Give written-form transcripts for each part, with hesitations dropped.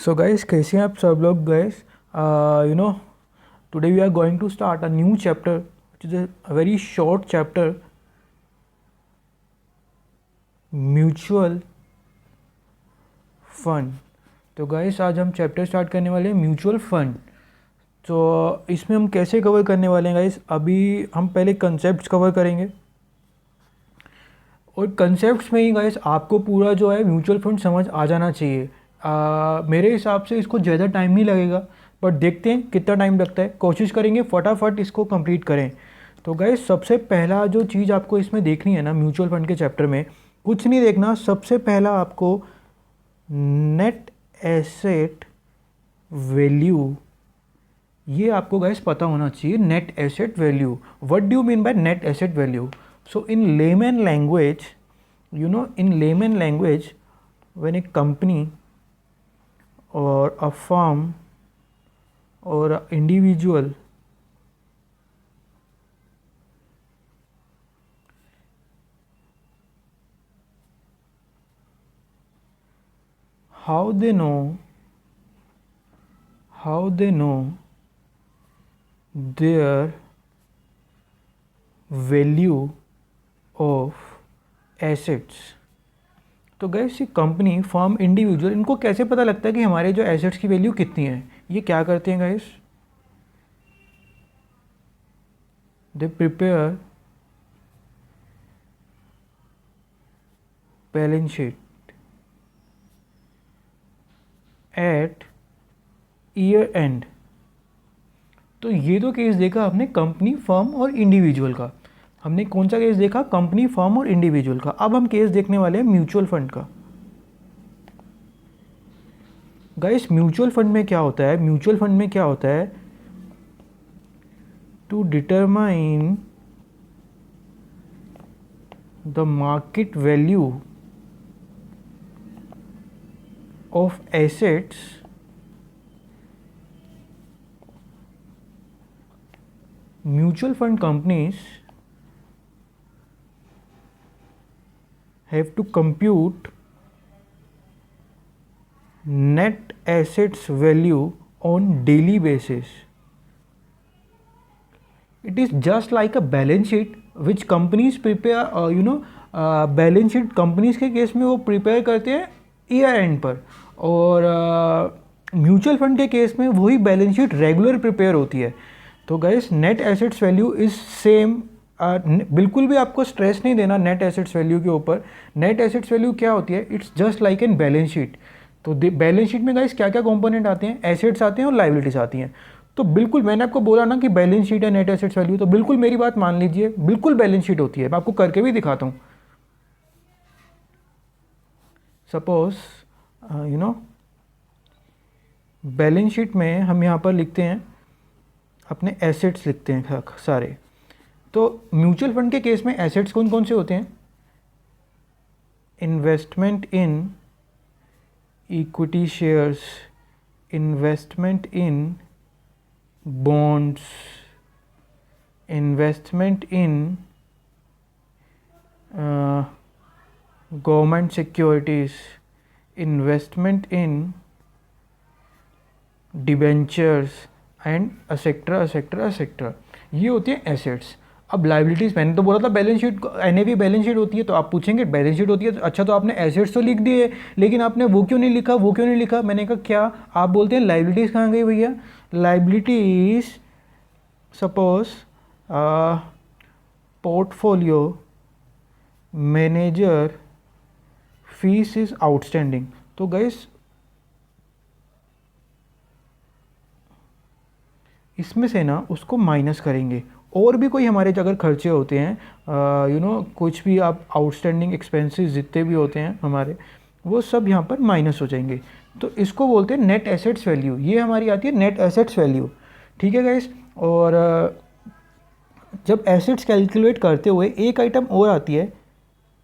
So guys, कैसे हैं आप सब लोग guys? Today we are going to start a new chapter, which is a very short chapter, mutual fund. तो guys आज हम चैप्टर स्टार्ट करने वाले हैं म्यूचुअल फंड. तो इसमें हम कैसे कवर करने वाले हैं गाइस? अभी हम पहले कंसेप्ट्स कवर करेंगे और कंसेप्ट्स में ही गाइस आपको पूरा जो है म्यूचुअल फंड समझ आ जाना चाहिए. मेरे हिसाब से इसको ज़्यादा टाइम नहीं लगेगा, बट देखते हैं कितना टाइम लगता है. कोशिश करेंगे फटाफट इसको कंप्लीट करें. तो गाइस सबसे पहला जो चीज़ आपको इसमें देखनी है ना, म्यूचुअल फंड के चैप्टर में कुछ नहीं देखना. सबसे पहला आपको नेट एसेट वैल्यू, ये आपको गाइस पता होना चाहिए. Net asset value, what do you mean by net asset value? So in layman language, in layman language, when a company or a firm or an individual how they know their value of assets. तो gas ये company, firm, individual, इनको कैसे पता लगता है कि हमारे जो एसेट्स की वैल्यू कितनी है? ये क्या करते हैं gas? They prepare balance sheet at year and. तो ये तो केस देखा आपने कंपनी, फर्म और इंडिविजुअल का. हमने कौन सा केस देखा? कंपनी, फर्म और इंडिविजुअल का. अब हम केस देखने वाले हैं म्यूचुअल फंड का. गाइस म्यूचुअल फंड में क्या होता है? म्यूचुअल फंड में क्या होता है? To determine the market value of assets mutual fund companies have to compute net assets value on daily basis. It is just like a balance sheet which companies prepare. Balance sheet companies के case में वो prepare करते हैं year and पर, और mutual fund के case में वही बैलेंस शीट रेगुलर प्रिपेयर होती है. तो guys net assets value is same. बिल्कुल भी आपको स्ट्रेस नहीं देना नेट एसेट्स वैल्यू के ऊपर. नेट एसेट्स वैल्यू क्या होती है? It's just like an balance sheet. तो बैलेंस शीट में गाइस क्या क्या कंपोनेंट आते हैं? एसेट्स आते हैं और लाइबिलिटीज आती हैं. तो बिल्कुल मैंने आपको बोला ना कि बैलेंस शीट है नेट एसेट्स वैल्यू, तो बिल्कुल मेरी बात मान लीजिए, बिल्कुल बैलेंस शीट होती है. मैं आपको करके भी दिखाता हूँ. सपोज बैलेंस शीट में हम यहाँ पर लिखते हैं अपने एसेट्स, लिखते हैं सारे. तो म्यूचुअल फंड के केस में एसेट्स कौन कौन से होते हैं? Investment in equity shares, investment in bonds, investment in government securities, investment in debentures and etcetera etcetera etcetera. ये होती है एसेट्स. अब लाइबिलिटीज़, मैंने तो बोला था balance sheet, NAV balance sheet होती है. तो आप पूछेंगे बैलेंस शीट होती है, अच्छा तो आपने एसेट्स तो लिख दिए, लेकिन आपने वो क्यों नहीं लिखा, वो क्यों नहीं लिखा? मैंने कहा क्या आप बोलते हैं लाइबिलिटीज़ कहाँ गई भैया? Liabilities, suppose portfolio manager fees is outstanding. तो गाइस इसमें से ना उसको माइनस करेंगे. और भी कोई हमारे अगर खर्चे होते हैं, कुछ भी आप आउटस्टैंडिंग एक्सपेंसेस जितने भी होते हैं हमारे, वो सब यहाँ पर माइनस हो जाएंगे. तो इसको बोलते हैं नेट एसेट्स वैल्यू. ये हमारी आती है नेट एसेट्स वैल्यू. ठीक है गाइस. और जब एसेट्स कैलकुलेट करते हुए एक आइटम और आती है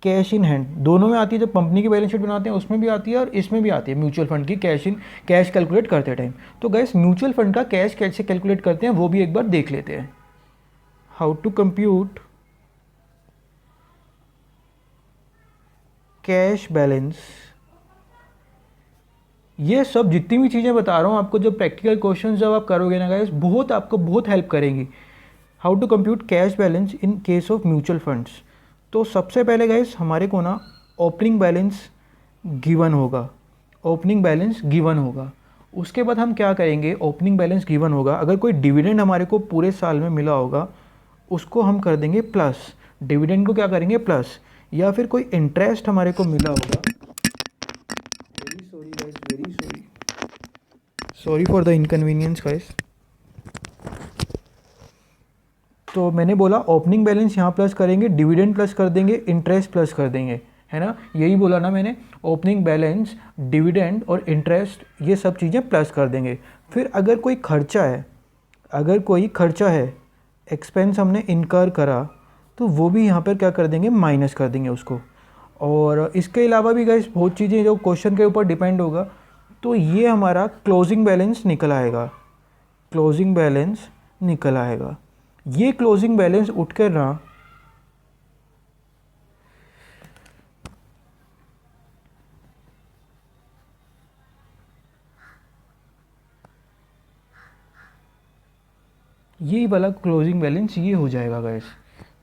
कैश इन हैंड. दोनों में आती है. जब कंपनी की बैलेंस शीट बनाते हैं उसमें भी आती है और इसमें भी आती है, म्यूचुअल फंड की कैश कैलकुलेट करते टाइम. तो गाइस म्यूचुअल फंड का कैश कैसे कैलकुलेट करते हैं वो भी एक बार देख लेते हैं. How to compute cash balance ये सब जितनी भी चीज़ें बता रहा हूँ आपको, जो प्रैक्टिकल क्वेश्चन जब आप करोगे ना गाइस, बहुत आपको बहुत हेल्प करेंगी। How to compute cash balance in case of mutual funds. तो सबसे पहले गाइस हमारे को ना ओपनिंग बैलेंस गिवन होगा, ओपनिंग बैलेंस गिवन होगा। उसके बाद हम क्या करेंगे, ओपनिंग बैलेंस गिवन होगा, अगर कोई डिविडेंड हमारे को पूरे साल में मिला होगा उसको हम कर देंगे प्लस, डिविडेंड को क्या करेंगे प्लस, या फिर कोई इंटरेस्ट हमारे को मिला होगा, very sorry guys, very sorry, sorry for the inconvenience guys. तो मैंने बोला ओपनिंग बैलेंस यहाँ प्लस करेंगे, डिविडेंड प्लस कर देंगे, इंटरेस्ट प्लस कर देंगे, है ना, यही बोला ना मैंने, ओपनिंग बैलेंस, डिविडेंड और इंटरेस्ट ये सब चीज़ें प्लस कर देंगे। फिर अगर कोई खर्चा है, अगर कोई खर्चा है, एक्सपेंस हमने इनकर करा, तो वो भी यहाँ पर क्या कर देंगे, माइनस कर देंगे उसको। और इसके अलावा भी गाइस बहुत चीज़ें जो क्वेश्चन के ऊपर डिपेंड होगा। तो ये हमारा क्लोजिंग बैलेंस निकल आएगा, क्लोजिंग बैलेंस निकल आएगा। ये क्लोजिंग बैलेंस उठकर ना ये वाला क्लोजिंग बैलेंस ये हो जाएगा गाइस।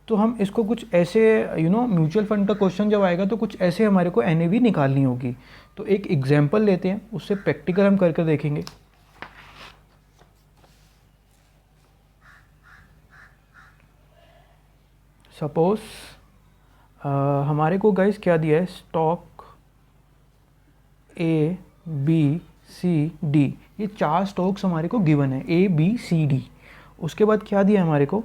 तो हम इसको कुछ ऐसे म्यूचुअल फंड का क्वेश्चन जब आएगा तो कुछ ऐसे हमारे को एनएवी निकालनी होगी। तो एक एग्जांपल लेते हैं, उससे प्रैक्टिकल हम करके देखेंगे। सपोज हमारे को गाइस क्या दिया है, stock A B C D, ये 4 स्टॉक्स हमारे को गिवन है, ए बी सी डी। उसके बाद क्या दिया है हमारे को,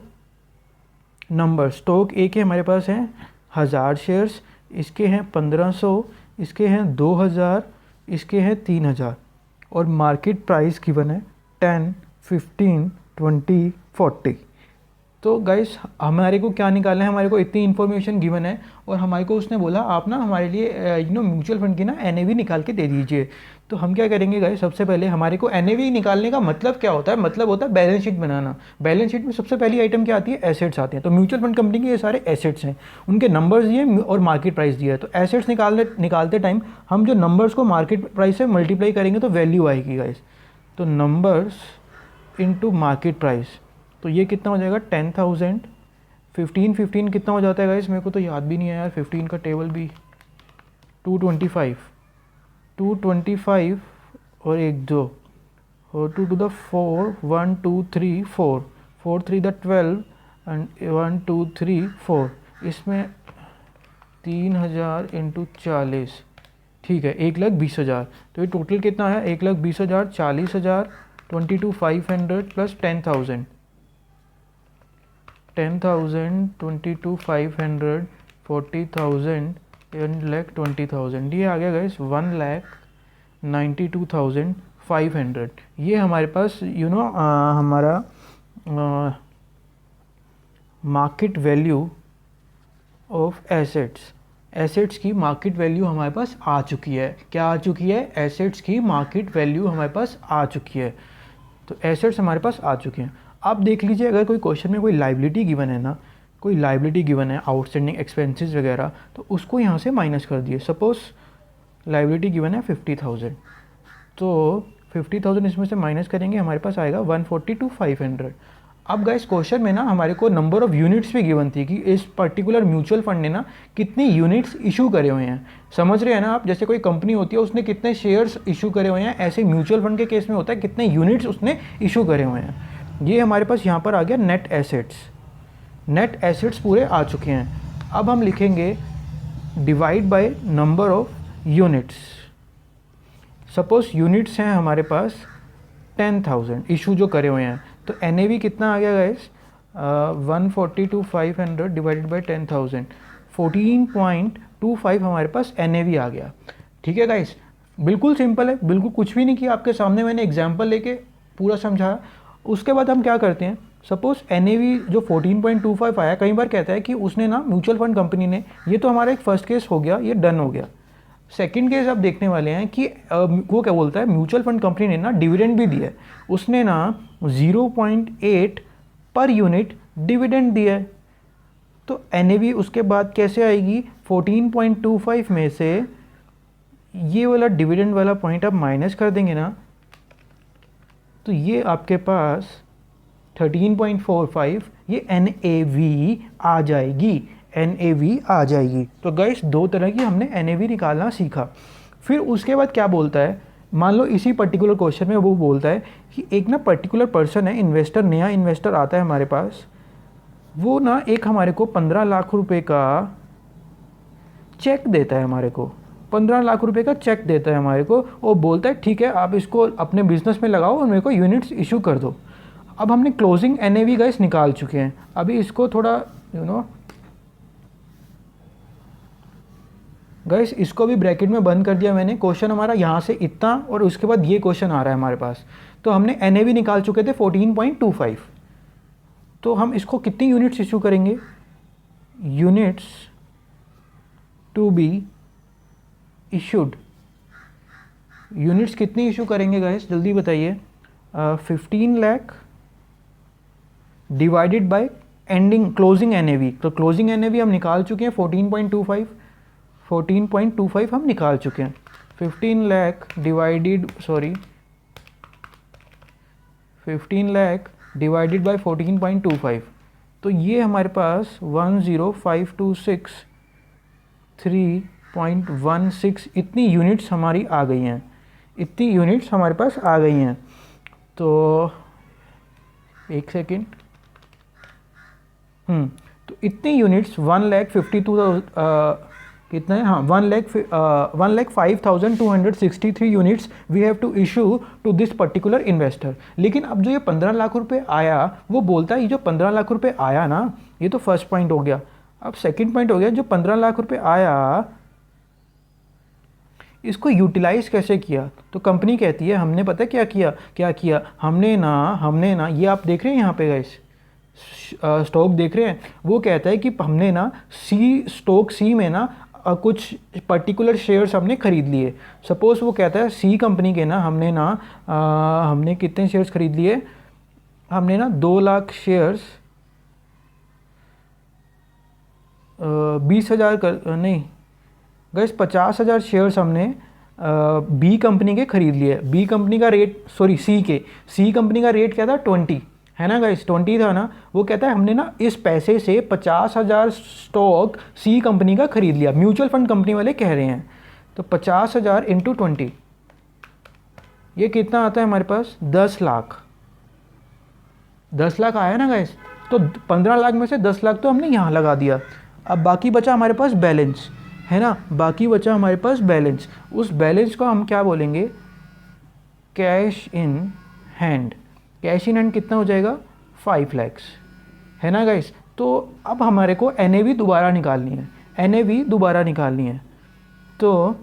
नंबर, स्टॉक ए के हमारे पास हैं 1000 शेयर्स, इसके हैं 1500, इसके हैं 2000, इसके हैं 3000, और मार्केट प्राइस गिवन है 10, 15, 20, 40। तो गाइस हमारे को क्या निकालना है, हमारे को इतनी इन्फॉर्मेशन गिवन है और हमारे को उसने बोला आप ना हमारे लिए म्यूचुअल फंड की ना एनएवी निकाल के दे दीजिए। तो हम क्या करेंगे गाइस, सबसे पहले हमारे को एनएवी निकालने का मतलब क्या होता है, मतलब होता है बैलेंस शीट बनाना। बैलेंस शीट में सबसे पहली आइटम क्या आती है, एसेट्स आते हैं। तो म्यूचुअल फंड कंपनी के ये सारे एसेट्स हैं, उनके नंबर्स दिए और मार्केट प्राइस दिया है। तो एसेट्स निकालते टाइम हम जो नंबर्स को मार्केट प्राइस से मल्टीप्लाई करेंगे तो वैल्यू आएगी गाइस। तो नंबर्स इंटू मार्केट प्राइस, तो ये कितना हो जाएगा 10,000, 15 कितना हो जाता है गाइस, मेरे को तो याद भी नहीं है यार 15 का टेबल भी, 225 और 1 2 और 2 to the 4, 1 2 3 4, 4 3 the 12 एंड 1 2 3 4, इसमें 3000 इंटू 40, ठीक है 1,20,000। तो ये टोटल कितना है, 1,20,000, 40,000, 22,500 प्लस 10,000, 22,500, 40,000, 1,20,000, ये आ गया गाइस 1,92,500। ये हमारे पास हमारा market value of assets, assets की मार्केट वैल्यू हमारे पास आ चुकी है। क्या आ चुकी है, एसेट्स की मार्केट वैल्यू हमारे पास आ चुकी है। तो एसेट्स हमारे पास आ चुके हैं। आप देख लीजिए, अगर कोई क्वेश्चन में कोई लाइबिलिटी गिवन है ना, कोई लाइबिलिटी गिवन है, आउटस्टैंडिंग एक्सपेंसेस वगैरह, तो उसको यहाँ से माइनस कर दिए। सपोज लाइबिलिटी गिवन है 50,000, तो 50,000 इसमें से माइनस करेंगे, हमारे पास आएगा 140 to 500। अब गाइस क्वेश्चन में ना हमारे को नंबर ऑफ़ यूनिट्स भी गिवन थी कि इस पर्टिकुलर म्यूचुअल फंड ने ना कितनी यूनिट्स इशू करे हुए हैं। समझ रहे हैं ना आप, जैसे कोई कंपनी होती है उसने कितने शेयर्स इशू करे हुए हैं, ऐसे म्यूचुअल फंड के केस में होता है कितने यूनिट्स उसने इशू करे हुए हैं। ये हमारे पास यहाँ पर आ गया नेट एसेट्स, नेट एसेट्स पूरे आ चुके हैं। अब हम लिखेंगे divide by number of units. Suppose units हैं हमारे पास 10,000 इशू जो करे हुए हैं, तो एनएवी कितना आ गया गाइस, 140 to 500 डिवाइडेड बाय 10,000, 14.25 हमारे पास एनएवी आ गया। ठीक है गाइस, बिल्कुल सिंपल है, बिल्कुल कुछ भी नहीं किया, आपके सामने मैंने एग्जांपल लेके पूरा समझाया। उसके बाद हम क्या करते हैं, सपोज एनएवी जो 14.25 आया, कई बार कहता है कि उसने ना म्यूचुअल फंड कंपनी ने, ये तो हमारा एक फर्स्ट केस हो गया, ये डन हो गया। सेकंड केस आप देखने वाले हैं कि वो क्या बोलता है, म्यूचुअल फंड कंपनी ने ना डिविडेंड भी दिया है, उसने ना 0.8 पर यूनिट डिविडेंड दिया है। तो एनएवी उसके बाद कैसे आएगी, 14.25 में से ये वाला डिविडेंड वाला पॉइंट आप माइनस कर देंगे ना, तो ये आपके पास 13.45 ये NAV आ जाएगी, NAV आ जाएगी। तो गाइस दो तरह की हमने NAV निकालना सीखा। फिर उसके बाद क्या बोलता है, मान लो इसी पर्टिकुलर क्वेश्चन में वो बोलता है कि एक ना पर्टिकुलर पर्सन है, इन्वेस्टर, नया इन्वेस्टर आता है हमारे पास, वो ना एक हमारे को 15 लाख रुपए का चेक देता है, हमारे को 15 लाख रुपए का चेक देता है हमारे को, और बोलता है ठीक है आप इसको अपने बिजनेस में लगाओ और मेरे को यूनिट्स इशू कर दो। अब हमने क्लोजिंग NAV गाइस निकाल चुके हैं, अभी इसको थोड़ा गाइस इसको भी ब्रैकेट में बंद कर दिया मैंने। क्वेश्चन हमारा यहाँ से इतना और उसके बाद ये क्वेश्चन आ रहा है हमारे पास। तो हमने NAV निकाल चुके थे 14.25। तो हम इसको कितनी यूनिट्स इशू करेंगे, units to be issued, units कितनी इशू करेंगे गाइस जल्दी बताइए। 15 lakh divided by ending closing NAV। तो क्लोजिंग NAV हम निकाल चुके हैं 14.25, 14.25 हम निकाल चुके हैं। 15 lakh divided 15 lakh divided bye 14.25, तो ये हमारे पास 10526.3.16 इतनी यूनिट्स हमारी आ गई हैं, इतनी यूनिट्स हमारे पास आ गई हैं। तो एक सेकेंड, तो इतनी यूनिट्स 1,52,000 कितना है, हाँ 1,05,263 units we have to issue to this particular investor. लेकिन अब जो ये 15 लाख रुपए आया, वो बोलता है ये जो 15 लाख रुपए आया ना, ये तो फर्स्ट पॉइंट हो गया। अब सेकंड पॉइंट हो गया, जो 15 लाख रुपए आया इसको यूटिलाइज कैसे किया। तो कंपनी कहती है हमने पता क्या किया, हमने ना ये आप देख रहे हैं यहाँ पे गाइस स्टॉक देख रहे हैं, वो कहता है कि हमने ना स्टॉक सी में ना कुछ पर्टिकुलर शेयर्स हमने खरीद लिए। सपोज वो कहता है सी कंपनी के ना हमने कितने शेयर्स खरीद लिए, हमने ना 2 लाख शेयर्स 20,000 नहीं गैस 50,000 शेयर्स हमने बी कंपनी के खरीद लिए। बी कंपनी का रेट सी कंपनी का रेट क्या था 20 है ना गाइस, 20 था ना। वो कहता है हमने ना इस पैसे से 50,000 स्टॉक सी कंपनी का खरीद लिया, म्यूचुअल फंड कंपनी वाले कह रहे हैं। तो 50,000 इंटू 20 ये कितना आता है हमारे पास 10 लाख। 10 लाख आया ना गाइस, तो 15 लाख में से 10 लाख तो हमने यहाँ लगा दिया। अब बाकी बचा हमारे पास बैलेंस है ना, बाकी बचा हमारे पास बैलेंस। उस बैलेंस को हम क्या बोलेंगे, cash in hand. Cash in hand कितना हो जाएगा 5 लाख है ना गाइस। तो अब हमारे को NAV दोबारा निकालनी है, NAV दोबारा निकालनी है। तो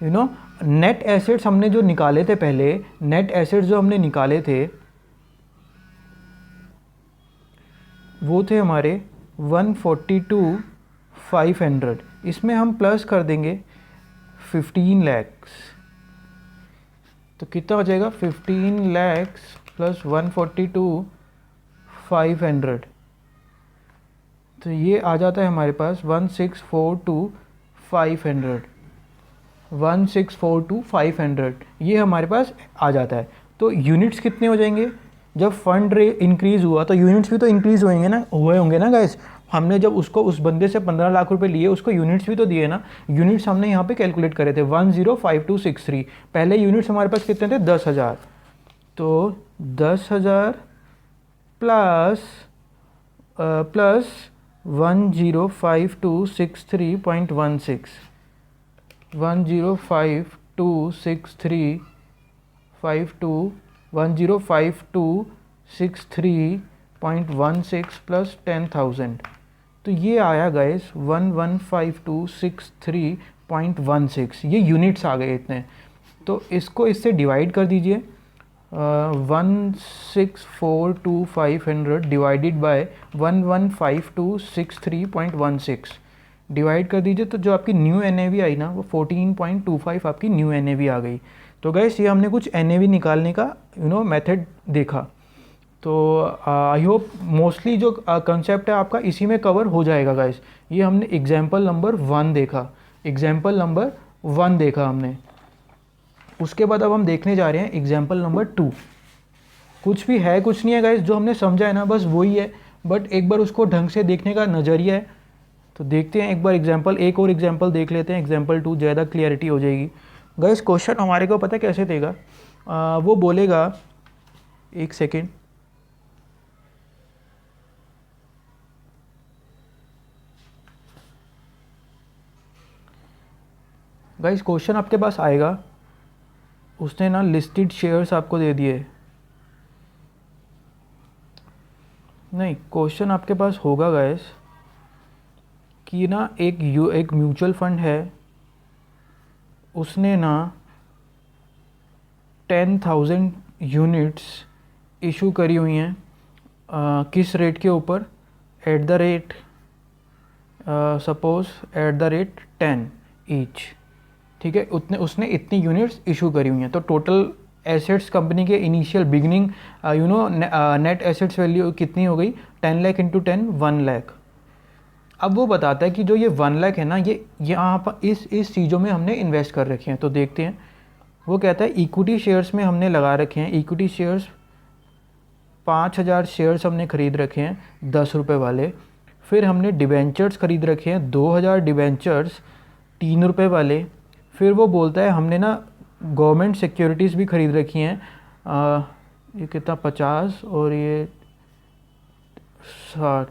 नेट एसेट्स हमने जो निकाले थे पहले, नेट एसेट्स जो हमने निकाले थे वो थे हमारे 142,500। इसमें हम प्लस कर देंगे 15 लाख, तो कितना हो जाएगा 15 लाख प्लस 142,500, तो ये आ जाता है हमारे पास 1642,500। 1642,500 ये हमारे पास आ जाता है। तो यूनिट्स कितने हो जाएंगे, जब फंड रेट इंक्रीज़ हुआ तो यूनिट्स भी तो इंक्रीज़ हुए होंगे ना गाइस। हमने जब उस बंदे से 15 लाख रुपए लिए, उसको यूनिट्स भी तो दिए ना। यूनिट्स हमने यहाँ पे कैलकुलेट करे थे 105263। पहले यूनिट्स हमारे पास कितने थे 10,000, तो 10,000 प्लस 105263.16 105263 प्लस 10,000, तो ये आया गाइस 115263.16। ये यूनिट्स आ गए इतने। तो इसको इससे डिवाइड कर दीजिए, 1642500 डिवाइडेड बाय 115263.16 डिवाइड कर दीजिए। तो जो आपकी न्यू NAV आई ना वो 14.25 आपकी न्यू NAV आ गई। तो गाइस ये हमने कुछ NAV निकालने का मेथड देखा। तो आई होप मोस्टली जो कंसेप्ट है आपका इसी में कवर हो जाएगा गाइस। ये हमने एग्जाम्पल नंबर 1 देखा, एग्जाम्पल नंबर 1 देखा हमने। उसके बाद अब हम देखने जा रहे हैं एग्जाम्पल नंबर 2। कुछ भी है कुछ नहीं है गाइस, जो हमने समझा है ना बस वही है, बट एक बार उसको ढंग से देखने का नज़रिया है। तो देखते हैं एक बार एग्जाम्पल, एक और एग्जाम्पल देख लेते हैं, एग्जाम्पल 2, ज़्यादा क्लियरिटी हो जाएगी। गाइस क्वेश्चन हमारे को पता है कैसे देगा, वो बोलेगा, एक सेकेंड, गाइस क्वेश्चन आपके पास आएगा, उसने ना लिस्टेड शेयर्स आपको दे दिए, नहीं क्वेश्चन आपके पास होगा गाइस कि ना एक म्यूचुअल फंड है, उसने ना 10,000 यूनिट्स इशू करी हुई हैं, किस रेट के ऊपर, at the rate suppose at the rate 10 each, ठीक है, उतने उसने इतनी यूनिट्स इशू करी हुई हैं। तो टोटल एसेट्स कंपनी के initial beginning net assets value कितनी हो गई, 10 लाख इंटू 10 1 लाख। अब वो बताता है कि जो ये 1 लाख है ना, ये यहाँ पर इस चीज़ों में हमने इन्वेस्ट कर रखे हैं। तो देखते हैं, वो कहता है इक्विटी शेयर्स में हमने लगा रखे हैं, इक्विटी शेयर्स 5,000 शेयर्स हमने ख़रीद रखे हैं 10 रुपये वाले। फिर हमने डिबेंचर्स ख़रीद रखे हैं 2,000 डिबेंचर्स 3 रुपये वाले। फिर वो बोलता है हमने ना गवर्नमेंट सिक्योरिटीज़ भी ख़रीद रखी हैं, ये कितना 50 और ये 60,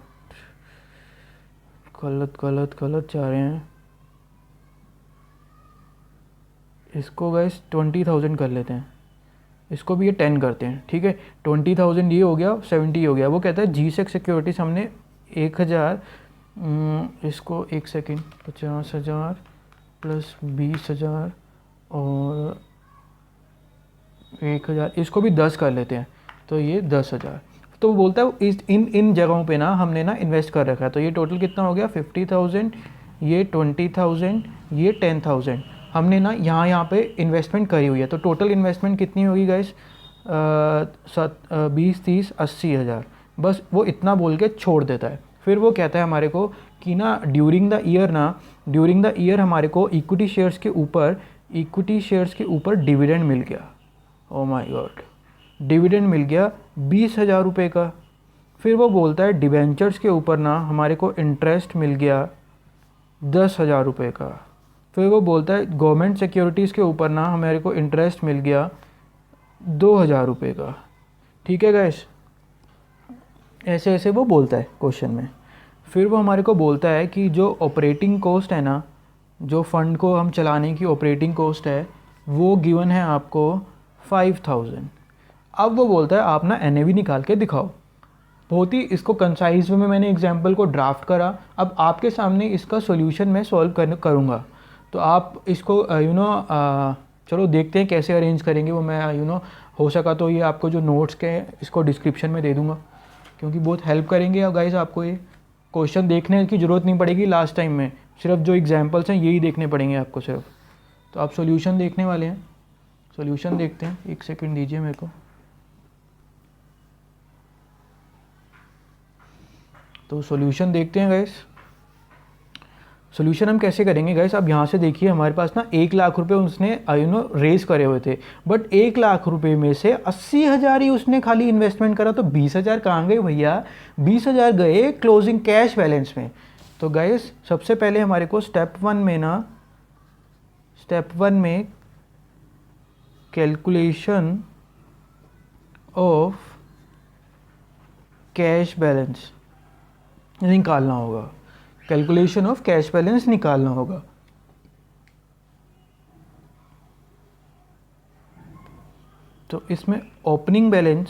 गलत जा रहे हैं, इसको गाइस 20,000 कर लेते हैं, इसको भी ये 10 करते हैं, ठीक है। 20,000 ये हो गया, 70 हो गया। वो कहता है जी सेक सिक्योरिटीज़ हमने 1,000, इसको एक सेकेंड, 50,000 प्लस 20,000 और 1,000, इसको भी 10 कर लेते हैं, तो ये 10,000। तो वो बोलता है इन जगहों पे ना हमने ना इन्वेस्ट कर रखा है। तो ये टोटल कितना हो गया, 50,000, ये 20,000, ये 10,000 हमने ना यहाँ पे इन्वेस्टमेंट करी हुई है। तो टोटल इन्वेस्टमेंट कितनी होगी गाइस, 20, 30, 80,000। बस वो इतना बोल के छोड़ देता है। फिर वो कहता है हमारे को कि ना ड्यूरिंग द ईयर हमारे को इक्विटी शेयर्स के ऊपर डिविडेंड मिल गया। ओ माय गॉड, डिविडेंड मिल गया 20,000 रुपये का। फिर वो बोलता है डिबेंचर्स के ऊपर ना हमारे को इंटरेस्ट मिल गया 10,000 रुपये का। फिर वो बोलता है गवर्नमेंट सिक्योरिटीज़ के ऊपर ना हमारे को इंटरेस्ट मिल गया 2,000 रुपये का, ठीक है गैस। ऐसे ऐसे वो बोलता है क्वेश्चन में। फिर वो हमारे को बोलता है कि जो ऑपरेटिंग कॉस्ट है ना, जो फंड को हम चलाने की ऑपरेटिंग कॉस्ट है, वो गिवन है आपको 5,000। अब वो बोलता है आप ना NAV निकाल के दिखाओ। बहुत ही इसको कंसाइज वे में मैंने एग्जाम्पल को ड्राफ्ट करा। अब आपके सामने इसका सॉल्यूशन मैं सॉल्व करूँगा। तो आप इसको चलो देखते हैं कैसे अरेंज करेंगे वो। मैं हो सका तो ये आपको जो नोट्स के इसको डिस्क्रिप्शन में दे दूँगा, क्योंकि बहुत हेल्प करेंगे। और गाइस आपको ये क्वेश्चन देखने की ज़रूरत नहीं पड़ेगी लास्ट टाइम में, सिर्फ जो एग्जाम्पल्स हैं यही देखने पड़ेंगे आपको सिर्फ। तो आप सॉल्यूशन देखने वाले हैं, सॉल्यूशन देखते हैं। एक सेकंड दीजिए मेरे को। तो सॉल्यूशन देखते हैं गाइस। सॉल्यूशन हम कैसे करेंगे गाइस, आप यहाँ से देखिए हमारे पास ना 1 लाख रुपए उसने रेज करे हुए थे, बट 1 लाख रुपए में से 80,000 ही उसने खाली इन्वेस्टमेंट करा। तो 20,000 कहाँ गए भैया, 20,000 गए क्लोजिंग कैश बैलेंस में। तो गाइस सबसे पहले हमारे को स्टेप वन में कैलकुलेशन ऑफ कैश बैलेंस निकालना होगा, कैलकुलेशन ऑफ कैश बैलेंस निकालना होगा। तो इसमें ओपनिंग बैलेंस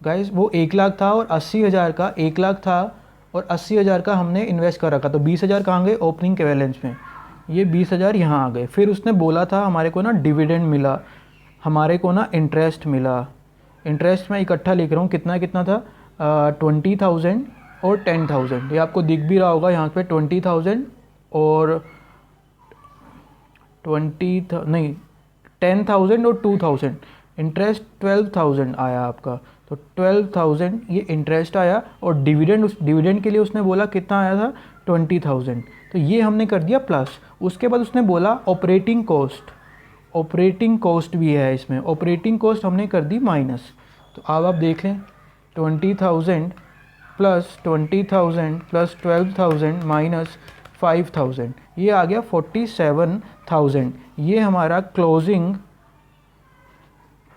गाइस वो 1 लाख था और 80,000 का, 1 लाख था और 80,000 का हमने इन्वेस्ट कर रखा। तो 20,000 कहाँ गए ओपनिंग के बैलेंस में, ये 20,000 यहाँ आ गए। फिर उसने बोला था हमारे को ना डिविडेंड मिला, हमारे को ना इंटरेस्ट मिला। इंटरेस्ट मैं इकट्ठा लिख रहा हूँ, कितना कितना था, 20,000 और 10,000। ये आपको दिख भी रहा होगा यहाँ पे 20,000 और 10,000 और 2,000। इंटरेस्ट 12,000 आया आपका। तो 12,000 ये इंटरेस्ट आया और डिविडेंड, उस डिविडेंड के लिए उसने बोला कितना आया था, 20,000, तो ये हमने कर दिया प्लस। उसके बाद उसने बोला ऑपरेटिंग कॉस्ट भी है इसमें, ऑपरेटिंग कॉस्ट हमने कर दी माइनस। तो अब आप देख लें 20,000 प्लस 20,000 प्लस 12,000 माइनस 5,000, ये आ गया 47,000। ये हमारा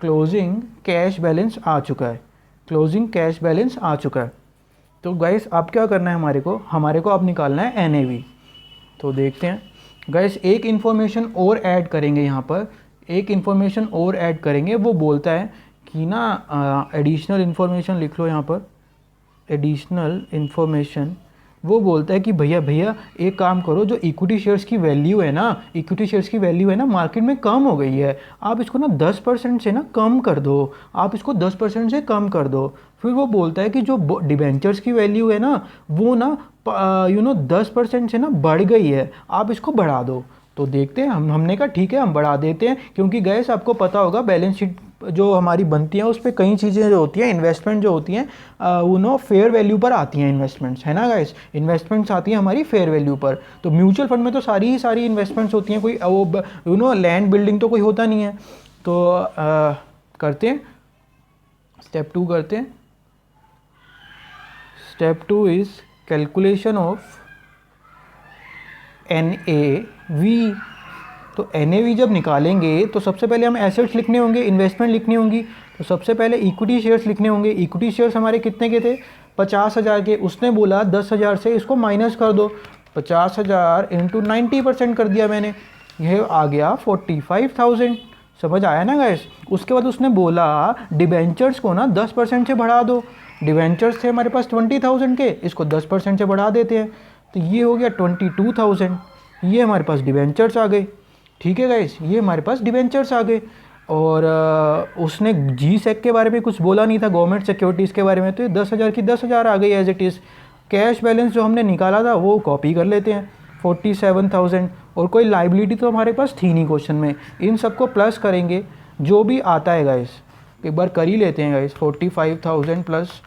क्लोजिंग कैश बैलेंस आ चुका है, क्लोजिंग कैश बैलेंस आ चुका है। तो गाइस अब क्या करना है हमारे को अब निकालना है एनएवी। तो देखते हैं गाइस, एक इन्फॉर्मेशन और ऐड करेंगे यहाँ पर, एक इन्फॉर्मेशन और ऐड करेंगे। वो बोलता है कि ना एडिशनल इन्फॉर्मेशन लिख लो यहाँ पर, एडिशनल इन्फॉर्मेशन। वो बोलता है कि भैया एक काम करो, जो इक्विटी शेयर्स की वैल्यू है ना, मार्केट में कम हो गई है, आप इसको ना 10% से ना कम कर दो, आप इसको 10% से कम कर दो। फिर वो बोलता है कि जो डिबेंचर्स की वैल्यू है ना, वो ना 10% से ना बढ़ गई है, आप इसको बढ़ा दो। तो देखते हैं, हमने कहा ठीक है हम बढ़ा देते हैं, क्योंकि गैस आपको पता होगा बैलेंस शीट जो हमारी बनती है उस पर कई चीज़ें जो होती हैं, इन्वेस्टमेंट जो होती हैं वो फेयर वैल्यू पर आती हैं इन्वेस्टमेंट्स, है ना गाइस, इन्वेस्टमेंट्स आती हैं हमारी फेयर वैल्यू पर। तो म्यूचुअल फंड में तो सारी इन्वेस्टमेंट्स होती हैं, कोई वो लैंड बिल्डिंग तो कोई होता नहीं है। तो करते हैं स्टेप 2 करते हैं। Step 2 is calculation of NAV। तो NAV जब निकालेंगे तो सबसे पहले हम एसेट्स लिखने होंगे, इन्वेस्टमेंट लिखनी होंगी। तो सबसे पहले इक्विटी शेयर्स लिखने होंगे। इक्विटी शेयर्स हमारे कितने के थे? 50,000 के। उसने बोला 10,000 से इसको माइनस कर दो, 50,000 इंटू 90% कर दिया मैंने, यह आ गया 45,000। समझ आया ना गैस। उसके बाद उसने बोला डिबेंचर्स को ना 10% से बढ़ा दो। डिबेंचर्स थे हमारे पास 20,000 के, इसको 10% से बढ़ा देते हैं, तो ये हो गया 22,000। ये हमारे पास डिबेंचर्स आ गए। ठीक है गाइस, ये हमारे पास डिबेंचर्स आ गए। और उसने G-Sec के बारे में कुछ बोला नहीं था, गवर्नमेंट सिक्योरिटीज़ के बारे में, तो ये 10,000 की 10,000 आ गई as it is. Cash balance जो हमने निकाला था वो कॉपी कर लेते हैं, 47,000। और कोई लाइबिलिटी तो हमारे पास थी नहीं क्वेश्चन में, इन सबको प्लस करेंगे जो भी आता है गाइस, एक बार कर ही लेते हैं गाइस। 45,000 प्लस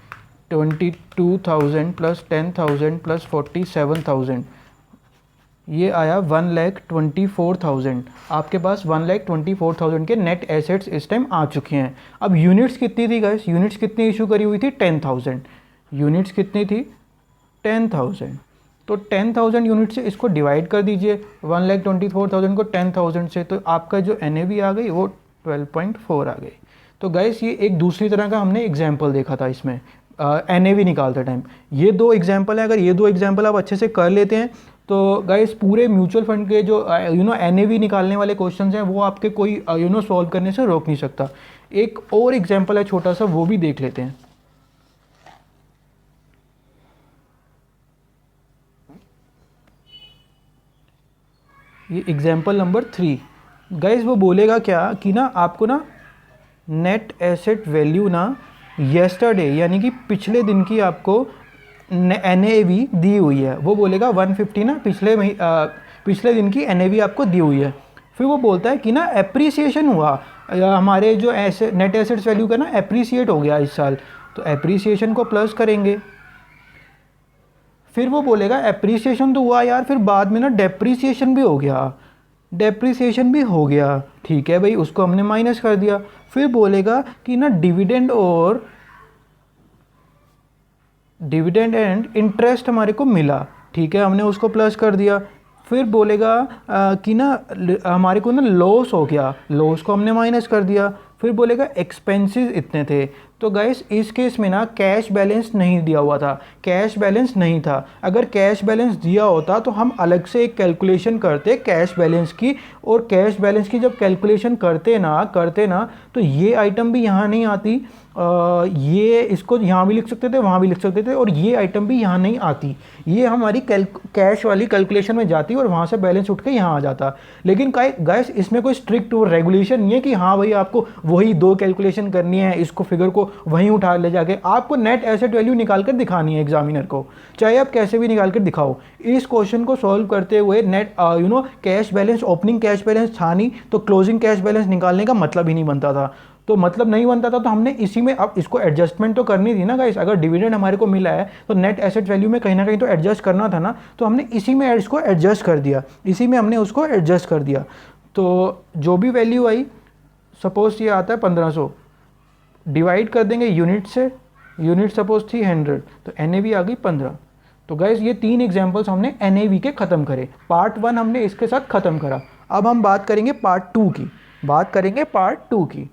22,000 प्लस 10,000 प्लस 47,000, ये आया 1,24,000। आपके पास 1,24,000 के नेट एसेट्स इस टाइम आ चुके हैं। अब यूनिट्स कितनी थी गाइस? यूनिट्स कितनी इशू करी हुई थी? 10,000। यूनिट्स कितनी थी? 10,000। तो 10,000 यूनिट से इसको डिवाइड कर दीजिए, 1,24,000 को 10,000 से, तो आपका जो NAV आ गई वो 12.4 आ गई। तो गाइस ये एक दूसरी तरह का हमने एग्जाम्पल देखा था इसमें NAV निकालते टाइम। ये दो एग्जाम्पल है, अगर ये दो एग्जाम्पल आप अच्छे से कर लेते हैं तो गाइस पूरे म्यूचुअल फंड के जो NAV निकालने वाले क्वेश्चंस हैं वो आपके कोई सॉल्व करने से रोक नहीं सकता। एक और एग्जाम्पल है छोटा सा, वो भी देख लेते हैं। ये एग्जाम्पल नंबर 3 गाइस, वो बोलेगा क्या कि ना आपको ना नेट एसेट वैल्यू ना येस्टरडे यानी कि पिछले दिन की आपको NAV दी हुई है। वो बोलेगा 150 ना पिछले दिन की NAV आपको दी हुई है। फिर वो बोलता है कि ना एप्रिसिएशन हुआ, हमारे जो नेट एसेट्स वैल्यू का ना एप्रिसिएट हो गया इस साल, तो एप्रिसिएशन को प्लस करेंगे। फिर वो बोलेगा एप्रिसिएशन तो हुआ यार, फिर बाद में ना डेप्रिसिएशन भी हो गया, ठीक है भाई, उसको हमने माइनस कर दिया। फिर बोलेगा कि ना डिविडेंड एंड इंटरेस्ट हमारे को मिला, ठीक है, हमने उसको प्लस कर दिया। फिर बोलेगा कि ना हमारे को ना लॉस हो गया, लॉस को हमने माइनस कर दिया। फिर बोलेगा एक्सपेंसेस इतने थे। तो गाइस इस केस में ना कैश बैलेंस नहीं दिया हुआ था, कैश बैलेंस नहीं था। अगर कैश बैलेंस दिया होता तो हम अलग से एक कैलकुलेशन करते कैश बैलेंस की, और कैश बैलेंस की जब कैलकुलेशन करते ना तो ये आइटम भी यहाँ नहीं आती, ये इसको यहाँ भी लिख सकते थे, वहाँ भी लिख सकते थे, और ये आइटम भी यहाँ नहीं आती। ये हमारी कैश वाली कैलकुलेशन में जाती और वहाँ से बैलेंस उठ के यहाँ आ जाता। लेकिन गाइस इसमें कोई स्ट्रिक्ट रेगुलेशन नहीं है कि हाँ भाई आपको वही दो कैलकुलेशन करनी है, इसको फिगर को वहीं उठा ले जाके आपको नेट एसेट वैल्यू निकाल कर दिखानी है एग्जामिनर को, चाहे आप कैसे भी निकाल कर दिखाओ। इस क्वेश्चन को सॉल्व करते हुए net cash balance, opening cash balance था नहीं, तो क्लोजिंग कैश बैलेंस निकालने का मतलब ही नहीं बनता था। तो मतलब नहीं बनता था, तो हमने इसी में अब इसको एडजस्टमेंट तो करनी थी ना गाइस। अगर डिविडेंड हमारे को मिला है तो नेट एसेट वैल्यू में कहीं ना कहीं तो एडजस्ट करना था ना, तो हमने इसी में इसको एडजस्ट कर दिया, इसी में हमने उसको एडजस्ट कर दिया। तो जो भी वैल्यू आई, सपोज ये आता है 1500, डिवाइड कर देंगे यूनिट से, यूनिट सपोज थी 100, तो NAV आ गई 15। तो गाइज ये 3 एग्जाम्पल्स हमने NAV के ख़त्म करे। पार्ट 1 हमने इसके साथ ख़त्म करा। अब हम बात करेंगे पार्ट 2 की, बात करेंगे पार्ट 2 की।